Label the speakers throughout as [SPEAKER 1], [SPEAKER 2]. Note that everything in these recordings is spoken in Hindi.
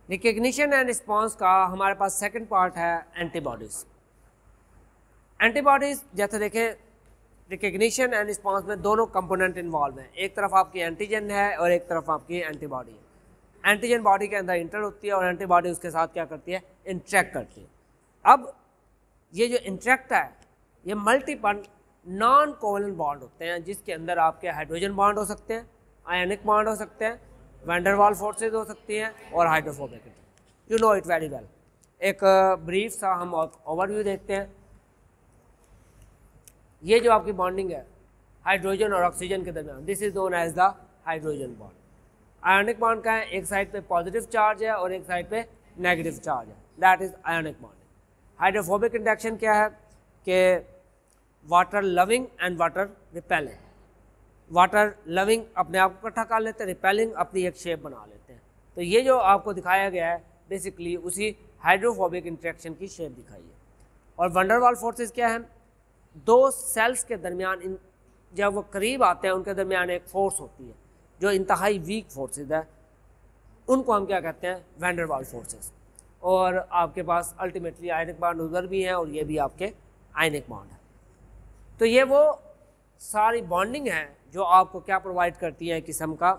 [SPEAKER 1] रिकग्निशन एंड रिस्पॉन्स का हमारे पास सेकंड पार्ट है एंटीबॉडीज़। एंटीबॉडीज़ जैसे देखें, रिकग्निशन एंड रिस्पॉन्स में दोनों कंपोनेंट इन्वॉल्व हैं। एक तरफ आपकी एंटीजन है और एक तरफ आपकी एंटीबॉडी है। एंटीजन बॉडी के अंदर इंटर होती है और एंटीबॉडी उसके साथ क्या करती है, इंटरेक्ट करती है। अब ये जो इंटरेक्ट है ये मल्टीपल नॉन कोवलेंट बॉन्ड होते हैं, जिसके अंदर आपके हाइड्रोजन बॉन्ड हो सकते हैं, आयनिक बॉन्ड हो सकते हैं, वैंडरवाल फोर्सेज हो सकती हैं और hydrophobic. You know it very well. एक ब्रीफ सा हम ओवरव्यू देखते हैं। ये जो आपकी बॉन्डिंग है हाइड्रोजन और ऑक्सीजन के दरमियान, this is known as the hydrogen bond. Ionic bond का है, एक साइड पे पॉजिटिव चार्ज है और एक साइड पे नेगेटिव चार्ज है, that is ionic bond. Hydrophobic interaction क्या है कि water loving and water repelling. Water loving अपने आप को इकट्ठा कर लेते हैं, रिपेलिंग अपनी एक शेप बना लेते हैं। तो ये जो आपको दिखाया गया है बेसिकली उसी हाइड्रोफोबिक इंटरेक्शन की शेप दिखाई है। और वंडरवाल फोर्सेस क्या है, दो सेल्स के दरमियान जब वो करीब आते हैं उनके दरमियान एक फोर्स होती है जो इंतहाई वीक फोर्सेस है, उनको हम क्या कहते हैं, वैंडरवाल फोर्सेस। और आपके पास अल्टीमेटली आयनिक बॉन्ड उधर भी हैं और ये भी आपके आयनिक बॉन्ड है। तो ये वो सारी बॉन्डिंग है जो आपको क्या प्रोवाइड करती है, किस्म का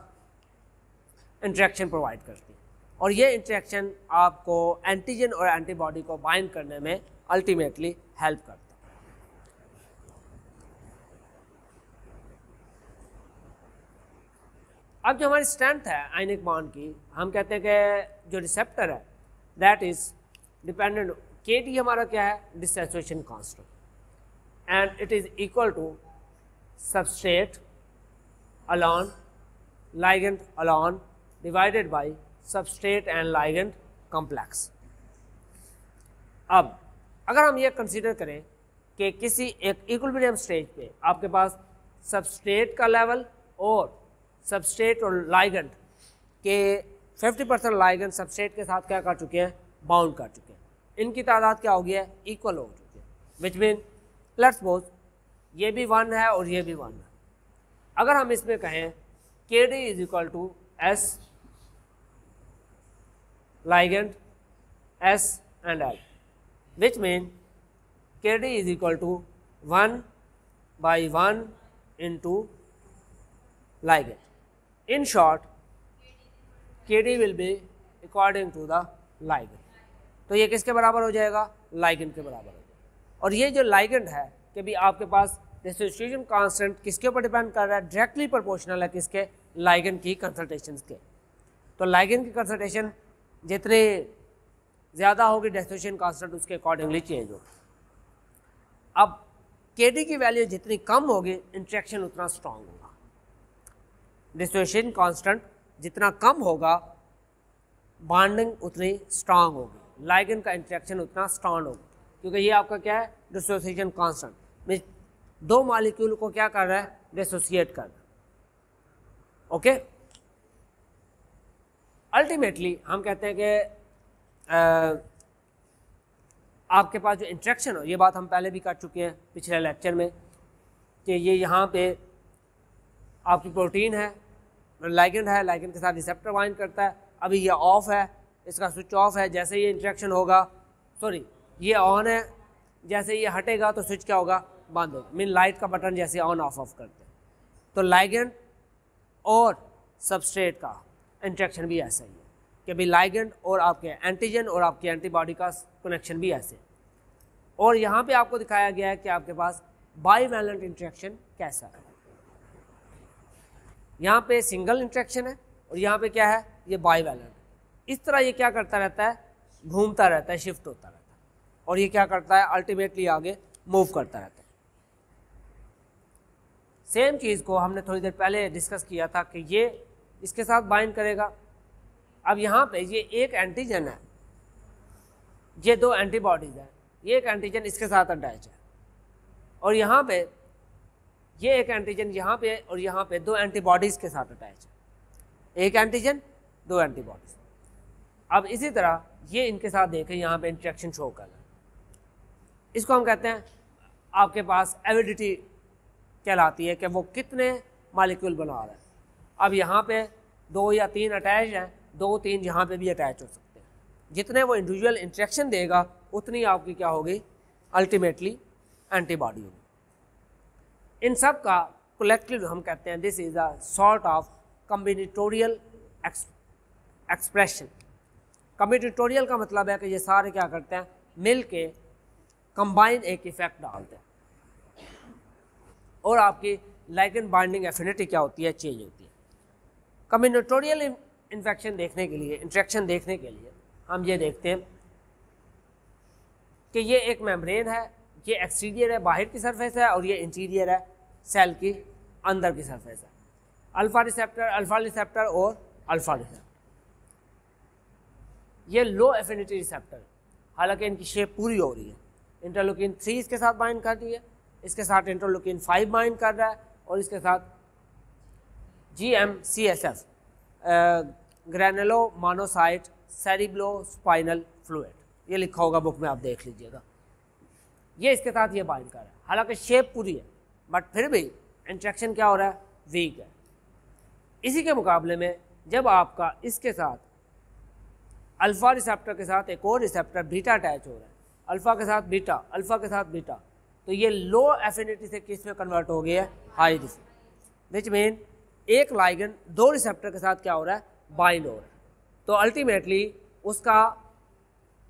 [SPEAKER 1] इंटरेक्शन प्रोवाइड करती है। और ये इंटरेक्शन आपको एंटीजन और एंटीबॉडी को बाइंड करने में अल्टीमेटली हेल्प करता है। अब जो हमारी स्ट्रेंथ है आयनिक बॉन्ड की, हम कहते हैं कि जो रिसेप्टर है दैट इज डिपेंडेंट, KD हमारा क्या है, dissociation constant, and it is equal to substrate alone ligand alone divided by substrate and ligand complex। अब अगर हम ये कंसीडर करें कि किसी एक इक्विलिब्रियम स्टेज पे आपके पास सबस्ट्रेट का लेवल और सबस्ट्रेट और लाइगेंड के 50% लाइगेंड सबस्ट्रेट के साथ क्या कर चुके हैं, बाउंड कर चुके हैं, इनकी तादाद क्या हो गई है, इक्वल हो चुकी है, विच मीन लेट्स सपोज ये भी 1 है और ये भी 1 है। अगर हम इसमें कहें KD is equal to S ligand S and L, which mean KD is equal to 1 by 1 into ligand. In short, KD will be according to the ligand. तो ये किसके बराबर हो जाएगा, ligand के बराबर हो जाएगा। और ये जो ligand है कि भी आपके पास डिसोसिएशन कांस्टेंट किसके ऊपर डिपेंड कर रहा है, डायरेक्टली प्रोपोर्शनल है किसके, लाइगेंड की कंसंट्रेशंस के। तो लाइगेंड की कंसंट्रेशन जितने ज़्यादा होगी डिसोसिएशन कांस्टेंट उसके अकॉर्डिंगली चेंज होगा। अब KD की वैल्यू जितनी कम होगी इंटरेक्शन उतना स्ट्रांग होगा, डिसोसिएशन कांस्टेंट जितना कम होगा बॉन्डिंग उतनी स्ट्रांग होगी, लाइगेंड का इंटरेक्शन उतना स्ट्रांग होगा, क्योंकि ये आपका क्या है, डिसोसिएशन कांस्टेंट में दो मॉलिक्यूल को क्या कर रहा है, डिसोसिएट कर रहा है। ओके, अल्टीमेटली हम कहते हैं कि आपके पास जो इंटरेक्शन हो, ये बात हम पहले भी कर चुके हैं पिछले लेक्चर में, कि ये यहाँ पे आपकी प्रोटीन है, लाइगेंड है, लाइगेंड के साथ रिसेप्टर बाइंड करता है। अभी ये ऑफ है, इसका स्विच ऑफ है, जैसे ये इंटरेक्शन होगा, सॉरी ये ऑन है, जैसे ये हटेगा तो स्विच क्या होगा, बंद होगा। मीन लाइट का बटन जैसे ऑन ऑफ करते हैं। तो लाइगेंड और सबस्ट्रेट का इंटरेक्शन भी ऐसा ही है कि भाई लाइगेंड और आपके एंटीजन और आपकी एंटीबॉडी का कनेक्शन भी ऐसे। और यहाँ पे आपको दिखाया गया है कि आपके पास बाईवैलेंट इंटरेक्शन कैसा है। यहाँ पे सिंगल इंटरेक्शन है और यहाँ पे क्या है, ये बाईवैलेंट। इस तरह ये क्या करता रहता है, घूमता रहता है, शिफ्ट होता रहता है, और ये क्या करता है, अल्टीमेटली आगे मूव करता रहता है। सेम चीज़ को हमने थोड़ी देर पहले डिस्कस किया था कि ये इसके साथ बाइंड करेगा। अब यहाँ पे ये एक एंटीजन है, ये दो एंटीबॉडीज हैं, ये एक एंटीजन इसके साथ अटैच है, और यहाँ पे ये एक एंटीजन यहाँ पे और यहाँ पे दो एंटीबॉडीज के साथ अटैच है, एक एंटीजन दो एंटीबॉडीज। अब इसी तरह ये इनके साथ देखें, यहाँ पे इंटरेक्शन शो कर रहा है, इसको हम कहते हैं आपके पास एविडिटी कहलाती है कि वो कितने मॉलिक्यूल बना रहा है। अब यहाँ पे 2 या 3 अटैच हैं, 2-3 यहाँ पे भी अटैच हो सकते हैं। जितने वो इंडिविजुअल इंटरेक्शन देगा उतनी आपकी क्या होगी, अल्टीमेटली एंटीबॉडी होगी। इन सब का कलेक्टिव हम कहते हैं this is a sort of combinatorial expression. Combinatorial का मतलब है कि ये सारे क्या करते हैं, मिल के कंबाइन एक इफेक्ट डालते हैं और आपकी लाइगेंड बाइंडिंग एफिनिटी क्या होती है, चेंज होती है। कम्बिनेटोरियल इंट्रैक्शन देखने के लिए हम ये देखते हैं कि ये एक मेम्ब्रेन है, ये एक्सटीरियर है, बाहर की सरफेस है, और ये इंटीरियर है, सेल की अंदर की सरफेस है। अल्फा रिसेप्टर और अल्फा रिसेप्टर, ये लो एफिनिटी रिसेप्टर, हालांकि इनकी शेप पूरी हो रही है। इंटरलोकिन 3 इसके साथ बाइंड कर रही है, इसके साथ इंटरलोकिन 5 बाइंड कर रहा है, और इसके साथ GM-CSF ग्रैनुलोमोनोसाइट सेरिब्रोस्पाइनल फ्लूइड, ये लिखा होगा बुक में, आप देख लीजिएगा। ये इसके साथ ये बाइंड कर रहा है, हालांकि शेप पूरी है, बट फिर भी इंट्रैक्शन क्या हो रहा है, वीक है। इसी के मुकाबले में जब आपका इसके साथ अल्फा रिसेप्टर के साथ एक और रिसेप्टर बीटा अटैच हो रहा है, अल्फा के साथ बीटा, अल्फा के साथ बीटा, तो ये लो एफिनिटी से किस में कन्वर्ट हो गया है, हाई रिसेप्टर, विच मीन एक लाइगेंड 2 रिसेप्टर के साथ क्या हो रहा है, बाइंड हो रहा है। तो अल्टीमेटली उसका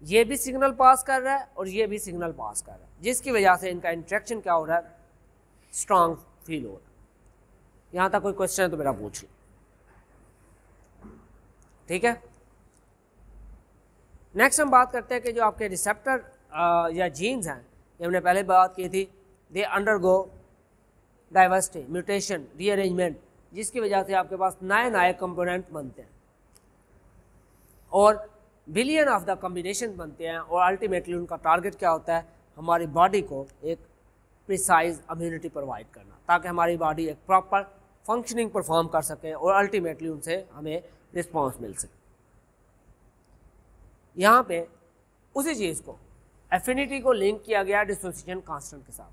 [SPEAKER 1] ये भी सिग्नल पास कर रहा है और ये भी सिग्नल पास कर रहा है, जिसकी वजह से इनका इंट्रैक्शन क्या हो रहा है, स्ट्रांग फील हो रहा है। यहाँ तक कोई क्वेश्चन है तो मेरा पूछ लो, ठीक है। नेक्स्ट हम बात करते हैं कि जो आपके रिसेप्टर या जीन्स हैं, ये हमने पहले बात की थी, they undergo diversity, mutation, rearrangement, जिसकी वजह से आपके पास नए नए कंपोनेंट बनते हैं और बिलियन ऑफ द कॉम्बिनेशन बनते हैं, और अल्टीमेटली उनका टारगेट क्या होता है, हमारी बॉडी को एक प्रिसाइज इम्यूनिटी प्रोवाइड करना, ताकि हमारी बॉडी एक प्रॉपर फंक्शनिंग परफॉर्म कर सके और अल्टीमेटली उनसे हमें रिस्पॉन्स मिल सके। यहाँ पे उसी चीज़ को, एफिनिटी को लिंक किया गया डिसोसिएशन कांस्टेंट के साथ।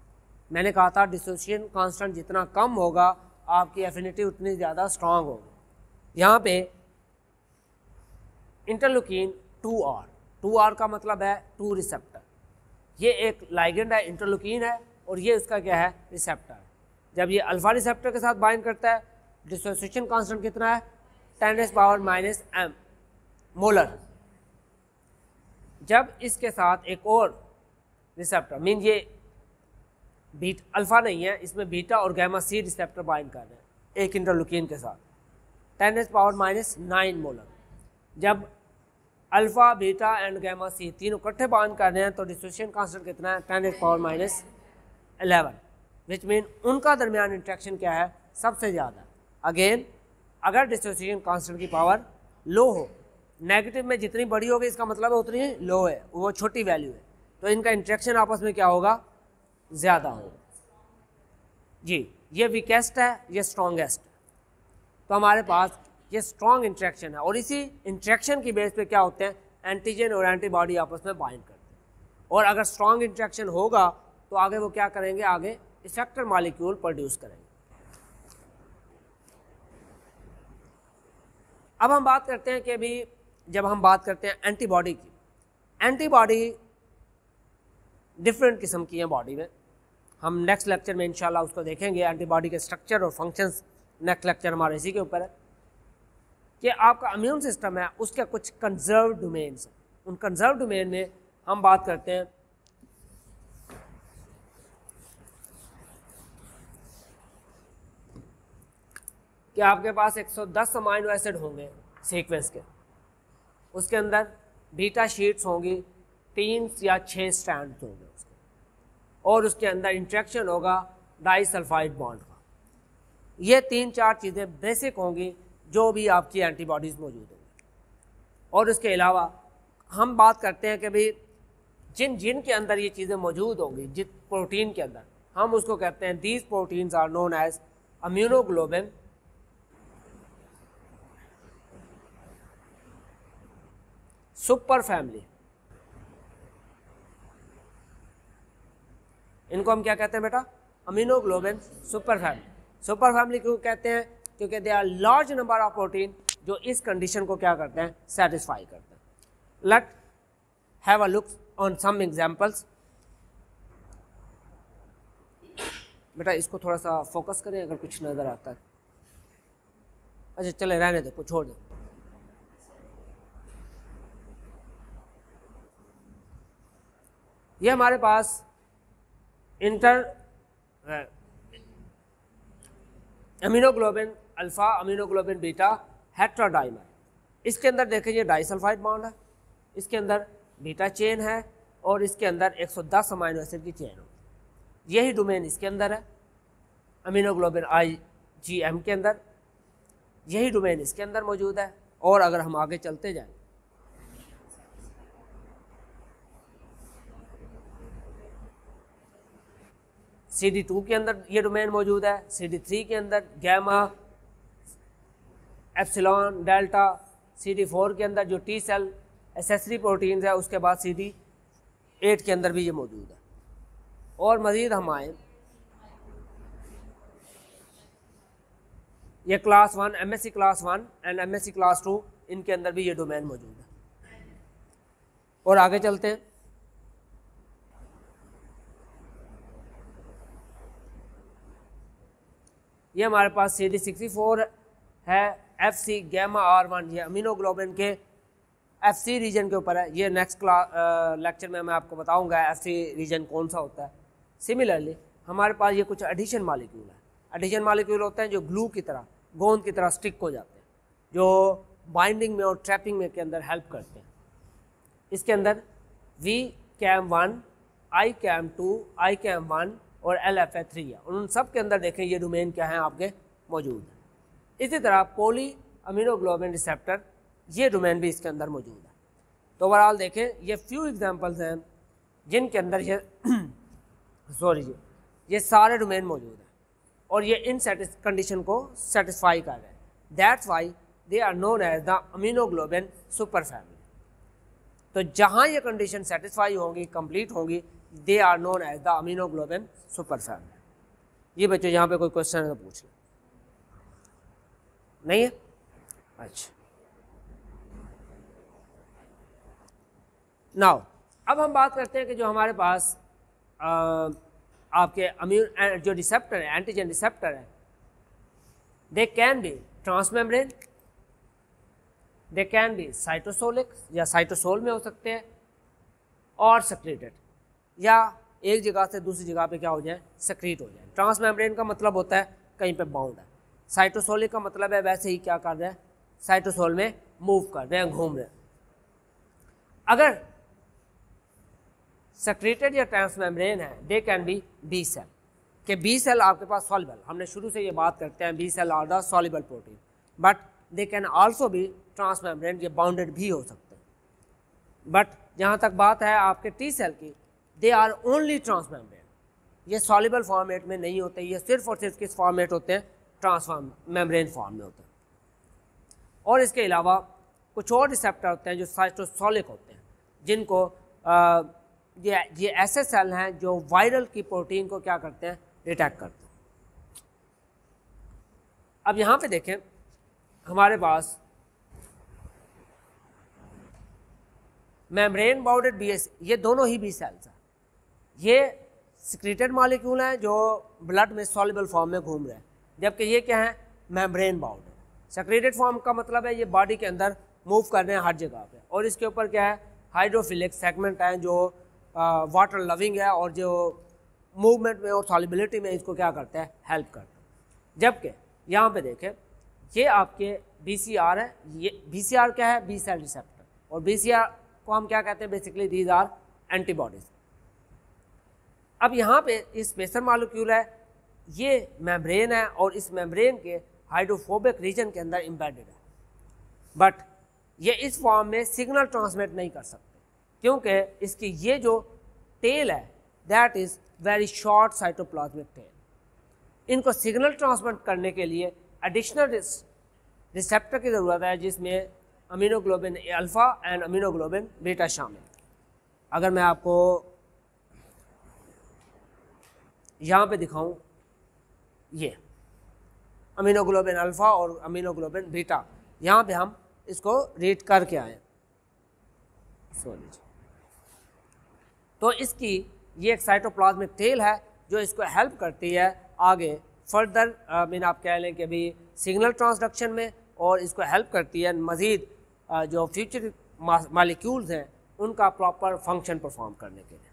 [SPEAKER 1] मैंने कहा था डिसोसिएशन कांस्टेंट जितना कम होगा आपकी एफिनिटी उतनी ज़्यादा स्ट्रांग होगी। यहाँ पे इंटरलोकिन 2R का मतलब है 2 रिसेप्टर, ये एक लाइगेंड है, इंटरलोकिन है, और ये उसका क्या है, रिसेप्टर है। जब ये अल्फा रिसेप्टर के साथ बाइंड करता है, डिसोसिएशन कांस्टेंट कितना है, 10⁻⁻m मोलर। जब इसके साथ एक और रिसेप्टर, मीन ये बीट अल्फा नहीं है, इसमें बीटा और गैमा सी रिसेप्टर बाइंड कर रहे हैं एक इंटरलोकिन के साथ, 10⁻⁹ मोलर। जब अल्फा, बीटा एंड गैमा सी तीनों इकट्ठे बाइंड कर रहे हैं तो डिसोसिएशन कांस्टेंट कितना है, 10⁻⁻11, विच मीन उनका दरमियान इंट्रैक्शन क्या है, सबसे ज़्यादा। अगेन अगर डिसोसिएशन कांस्टेंट की पावर लो हो, नेगेटिव में जितनी बड़ी होगी इसका मतलब है उतनी लो है, वो छोटी वैल्यू है, तो इनका इंट्रैक्शन आपस में क्या होगा, ज़्यादा होगा। जी, ये वीकेस्ट है, ये स्ट्रॉन्गेस्ट है। तो हमारे पास ये स्ट्रॉन्ग इंट्रैक्शन है, और इसी इंट्रैक्शन की बेस पे क्या होते हैं, एंटीजन और एंटीबॉडी आपस में बाइंड करते हैं, और अगर स्ट्रॉन्ग इंट्रैक्शन होगा तो आगे वो क्या करेंगे, आगे इफेक्टर मॉलिक्यूल प्रोड्यूस करेंगे। अब हम बात करते हैं कि अभी जब हम बात करते हैं एंटीबॉडी की, एंटीबॉडी डिफरेंट किस्म की है बॉडी में, हम नेक्स्ट लेक्चर में इंशाल्लाह उसको देखेंगे, एंटीबॉडी के स्ट्रक्चर और फंक्शंस। नेक्स्ट लेक्चर हमारे इसी के ऊपर है कि आपका इम्यून सिस्टम है, उसके कुछ कंजर्व डोमेन्स हैं। उन कंजर्व डोमेन में हम बात करते हैं कि आपके पास 110 अमाइनो एसिड होंगे सीक्वेंस के, उसके अंदर बीटा शीट्स होंगी, 3 या 6 स्ट्रैंड होंगे उसके, और उसके अंदर इंट्रैक्शन होगा डाइसल्फाइड बॉन्ड का। ये 3-4 चीज़ें बेसिक होंगी जो भी आपकी एंटीबॉडीज़ मौजूद होंगी। और उसके अलावा हम बात करते हैं कि भाई जिन के अंदर ये चीज़ें मौजूद होंगी, जिस प्रोटीन के अंदर, हम उसको कहते हैं these proteins are known as immunoglobin super family. इनको हम क्या कहते हैं बेटा, immunoglobin super family. Super family क्यों कहते हैं, क्योंकि they are large number of protein जो इस कंडीशन को क्या करते हैं, सेटिस्फाई करते हैं। Let have a look on some examples. बेटा इसको थोड़ा सा फोकस करें अगर कुछ नज़र आता है। अच्छा चले रहने दो, कुछ छोड़ दो। ये हमारे पास इंटर अमीनोग्लोबिन अल्फा, अमीनोग्लोबिन बीटा, हेट्राडाइमर। इसके अंदर देखें ये डाइसल्फाइड बॉन्ड है, इसके अंदर बीटा चेन है और इसके अंदर 110 अमीनो एसिड की चेन है। यही डोमेन इसके अंदर है, अमीनोग्लोबिन IgM के अंदर यही डोमेन इसके अंदर मौजूद है। और अगर हम आगे चलते जाएं CD2 के अंदर ये डोमेन मौजूद है, CD3 के अंदर गैमा, एप्सिलॉन, डेल्टा, CD4 के अंदर जो टी सेल एसेसरी प्रोटीन्स है, उसके बाद CD8 के अंदर भी ये मौजूद है। और मज़ीद हम आए ये class 1 MSc class 1 and MSc class 2, इनके अंदर भी ये डोमेन मौजूद है। और आगे चलते हैं। ये हमारे पास CD64 है, FC गैमा R1, ये अमीनोग्लोबिन के FC रीजन के ऊपर है। ये नेक्स्ट लेक्चर में मैं आपको बताऊंगा FC रीजन कौन सा होता है। सिमिलरली हमारे पास ये कुछ एडिशन मालिक्यूल है। एडिशन मालिक्यूल होते हैं जो ग्लू की तरह, गोंद की तरह स्टिक हो जाते हैं, जो बाइंडिंग में और ट्रैपिंग में के अंदर हेल्प करते हैं। इसके अंदर VCAM1, ICAM2, ICAM1 और LFA3 है। उन सब के अंदर देखें ये डोमेन क्या है आपके मौजूद है। इसी तरह पॉली अमीनोग्लोबिन रिसेप्टर, ये डोमेन भी इसके अंदर मौजूद है। तो ओवरऑल देखें ये फ्यू एग्जांपल्स हैं जिनके अंदर ये ये सारे डोमेन मौजूद हैं और ये इन कंडीशन को सेटिस्फाई कर रहे हैं। That's why they are known as the immunoglobulin super family. तो जहाँ ये कंडीशन सेटिस्फाई होंगी, कंप्लीट होंगी, they are known as the immunoglobulin super family. ये बच्चों यहाँ पे कोई क्वेश्चन है तो पूछ लें। नहीं है? अच्छा नाउ अब हम बात करते हैं कि जो हमारे पास आपके अम्यून जो रिसेप्टर है, एंटीजन रिसेप्टर है, they can B transmembrane, they can B cytosolic या साइटोसोल में हो सकते हैं, और सेक्रेटेड या एक जगह से दूसरी जगह पे क्या हो जाए, सेक्रीट हो जाए। ट्रांसमेम्ब्रेन का मतलब होता है कहीं पे बाउंड है, साइटोसोलिक का मतलब है वैसे ही क्या कर रहे हैं, साइटोसोल में मूव कर रहे हैं, घूम रहे हैं। अगर सेक्रेटेड या ट्रांसमेम्ब्रेन है, they can be B cell, कि बी सेल आपके पास सॉल्युबल, हमने शुरू से ये बात करते हैं B cell are the soluble protein, but they can also be transmembrane, ये बाउंडेड भी हो सकते हैं। बट जहाँ तक बात है आपके टी सेल की, दे आर ओनली ट्रांसमेम्ब्रेन, ये सॉल्युबल फॉर्मेट में नहीं होते, ये सिर्फ और सिर्फ किस फॉर्मेट होते हैं, ट्रांसमेम्ब्रेन फॉर्म में होते हैं। और इसके अलावा कुछ और रिसेप्टर होते हैं जो साइटोसोलिक होते हैं, जिनको ये ऐसे सेल हैं जो वायरल की प्रोटीन को क्या करते हैं, डिटेक्ट करते हैं। अब यहाँ पे देखें हमारे पास मेम्ब्रेन बाउंडेड BS, ये दोनों ही बी सेल्स हैं। ये सिक्रेटेड मॉलिक्यूल हैं जो ब्लड में सॉल्युबल फॉर्म में घूम रहे हैं, जबकि ये क्या है, मेम्ब्रेन बाउंडेड। सेक्रेटेड फॉर्म का मतलब है ये बॉडी के अंदर मूव कर रहे हैं हर जगह पे, और इसके ऊपर क्या है, हाइड्रोफिलिक सेगमेंट है जो वाटर लविंग है और जो मूवमेंट में और सॉल्युबिलिटी में इसको क्या करता है, हेल्प करता है। जबकि यहाँ पे देखें ये आपके BCR है, ये BCR क्या है, बी सेल रिसेप्टर, और BCR को हम क्या कहते हैं, बेसिकली दीज आर एंटीबॉडीज। अब यहाँ पे इस बेसर मॉलिक्यूल है, ये मेम्ब्रेन है और इस मेम्ब्रेन के हाइड्रोफोबिक रीजन के अंदर एम्बेडेड है, बट ये इस फॉर्म में सिग्नल ट्रांसमिट नहीं कर सकते क्योंकि इसकी ये जो टेल है that is very short cytoplasmic tail. इनको सिग्नल ट्रांसमिट करने के लिए एडिशनल रिसेप्टर की ज़रूरत है जिसमें immunoglobulin alpha and immunoglobulin beta शामिल। अगर मैं आपको यहाँ पे दिखाऊं, ये अमीनोग्लोबिन अल्फ़ा और अमीनोग्लोबिन बीटा, यहाँ पे हम इसको रीड करके आए, सॉरी तो इसकी ये एक साइटोप्लाज्मिक टेल है जो इसको हेल्प करती है आगे फर्दर मीन आप कह लें कि अभी सिग्नल ट्रांसडक्शन में, और इसको हेल्प करती है मज़ीद जो फ्यूचर मालिक्यूल्स हैं उनका प्रॉपर फंक्शन परफॉर्म करने के लिए।